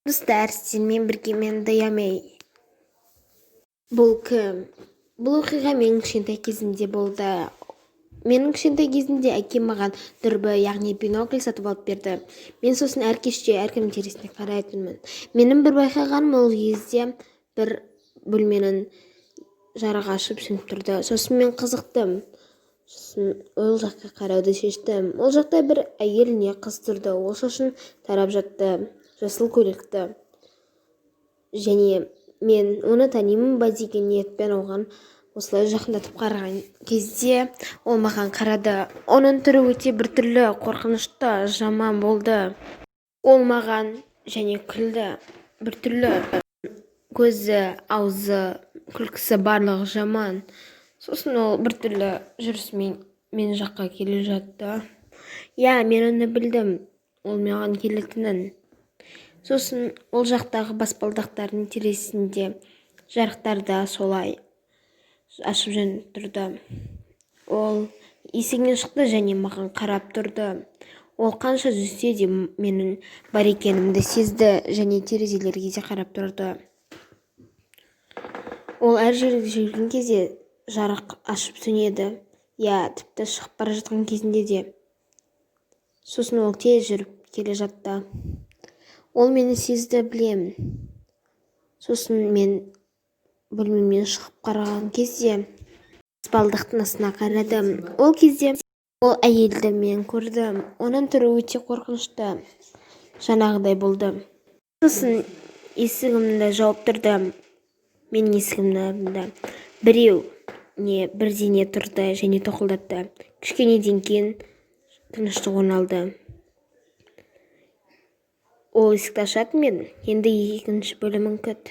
Достар, сенімен бірге мен Диамей. Бұл кім? Бұл оқиға менің кішкентай кезімде болды. Менің кішкентай кезімде әкем маған дүрбі, яғни бинокль сатып алып берді. Мен сосын әр кеште әркім терісіне қарайтынмын. Менің бір байқағаным ол кезде бір бөлменің жарығы ашып сөніп тұрды. Сосын мен қызықтым. Сосын ол жаққа қарауды шештім. Ол жақта бір әйел не қыз тұрды. Ол шашын тарап жатты, жасыл көйлекті. Және мен оны танимын ба деген ниетпен оған осылай жақындатып қараған кезде ол маған қарады. Оның түрі өте біртүрлі, қорқынышты, жаман болды. Ол маған және күлді. Біртүрлі көзі, аузы, күлкісі барлығы жаман. Сосын ол біртүрлі жүрісімен мен жаққа келе жатты. Мен оны білдім, ол маған келетінін. Сосын ол жақтағы баспалдақтардың терезесінде жарықтарды солай ашып жөніп тұрды. Ол есігінен шықты және маған қарап тұрды. Ол қанша жүзсе де менің бар екенімді сезді және терезелерге де қарап тұрды. Ол әр жерде жүрген кезде жарық ашып сөнеді. Тіпті шығып бара жатқан кезінде де. Сосын ол тез жүріп келе жатты. Ол мені сезді, білемін. Сосын мен бөлмемнен шығып қараған кезде баспалдақтың астына қарадым. Ол кезде ол әйелді мен көрдім. Оның түрі өте қорқынышты, жаңағыдай болды. Сосын есігімді жауып тұрды. Менің есігімнің алдында біреу бірдеңе тұрды және тоқылдатты. Кішкенеден кейін тыныштық орналды. Ол есікті ашатын мен, енді екінші бөлімін күт.